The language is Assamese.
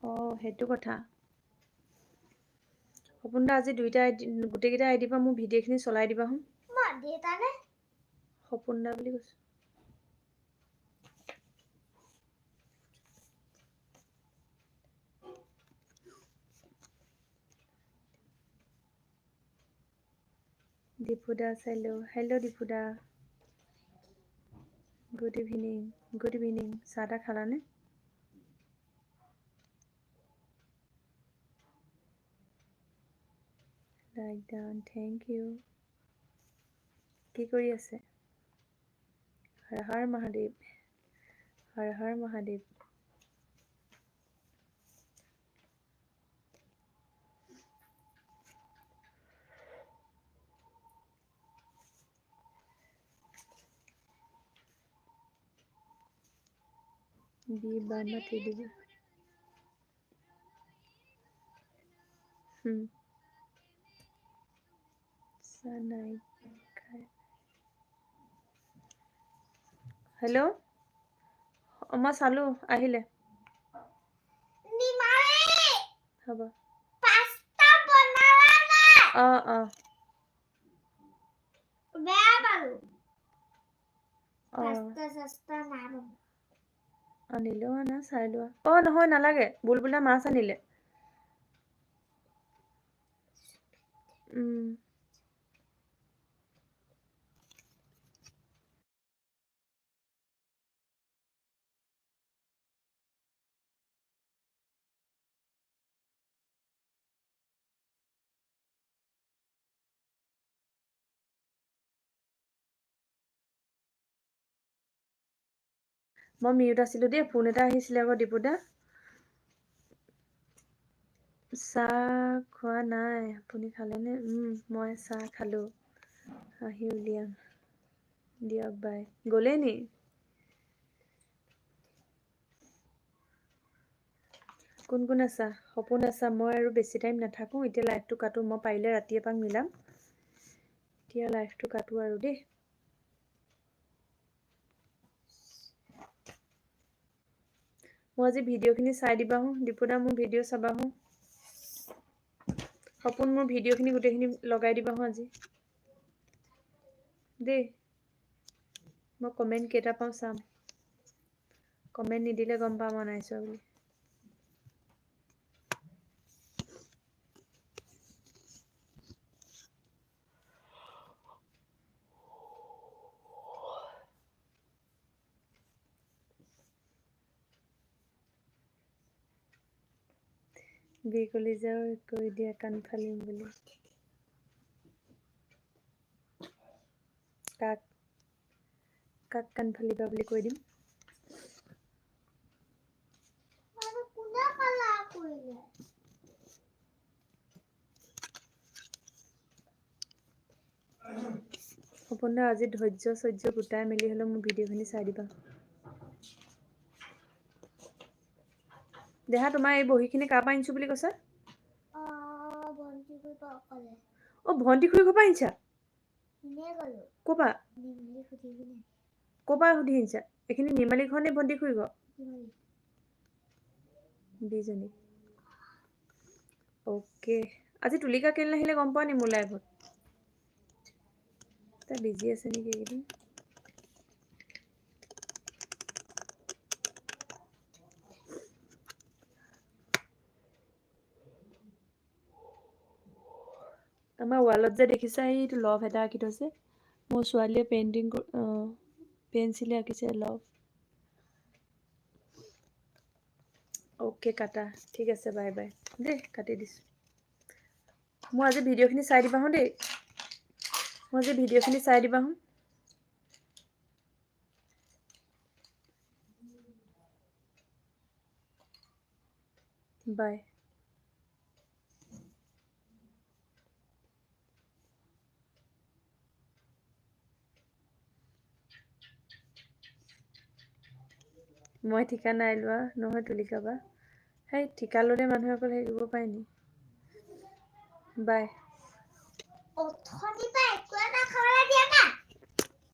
সেইটো কথা সপোন দা আজি দুইটা গোটেইকেইটা আইডি পৰা মোৰ ভিডিঅ'খিনি চলাই দিবা হোন সপোন দা বুলি কৈছো দীপুদা হেল্ল' দীপুদা গুড ইভিনিং চাহ তা খালানে লাইক ডাউন থেংক ইউ কি কৰি আছে হৰ হৰ মহাদেৱ বিবান মাতি দিব চানাই হেল্ল' মই চালো আহিলে হ'ব পাস্তা বনালা না বেয়া পালো পাস্তা সস্তা না আনিলো না চাই লোৱা নহয় নালাগে বুলবুলা মাছ আনিলে মই মিউট আছিলো দেই ফোন এটা আহিছিলে আকৌ দীপুদা চাহ খোৱা নাই আপুনি খালেনে মই চাহ খালো আহি উলিয়াম দিয়ক বাই গলে নি কোন আছা সপোন আছা মই আৰু বেছি টাইম নাথাকো এতিয়া লাইভটো কাটো মই পাৰিলে ৰাতি এপাক মিলাম এতিয়া লাইভটো কাটো আৰু দেই মই আজি ভিডিঅ'খিনি চাই দিবা হো দীপুদা মোৰ ভিডিঅ' চাবা হো সপোন মোৰ ভিডিঅ'খিনি গোটেইখিনি লগাই দিবা হো আজি দেই মই কমেন্ট কেইটা পাওঁ চাম কমেন্ট নিদিলে গম পাম নাই চোৱা বুলি বিকলি যাও কৈ দিয়া কাণ ফালিম বুলি কাক কাণ ফালিবা বুলি কৈ দিম সপোন আজি ধৈৰ্য গোটাই মেলি হলেও মোৰ ভিডিঅ'খিনি চাই দিবা দেহা তোমাৰ এই বহিখিনি কাৰ পৰা আনিছো বুলি কৈছা ভন্টি খুৰী ঘৰ পৰা আনিছা ক'পা সুধি আনিছা এইখিনি নিৰ্মালি ঘৰ নে ভন্টি খুৰী ঘৰ বিজনী ওকে আজি তুলিকা কেলে নাহিলে গম পোৱা নি মোৰ লাইভত তাই বিজি আছে নেকি এইকেইদিন আমাৰ ৱালত যে দেখিছা এইটো লভ এটা আঁকি থৈছে মোৰ ছোৱালীয়ে পেঞ্চিলে আঁকিছে লভ ওকে কাটা ঠিক আছে বাই দেই কাটি দিছো মই আজি ভিডিঅ'খিনি চাই দিবা হো দেই বাই মই ঠিকা নাই লোৱা নহয় তুলিকা বা সেই ঠিকা ল'লে মানুহে অকল হেৰি কৰিব পাৰে নি বাই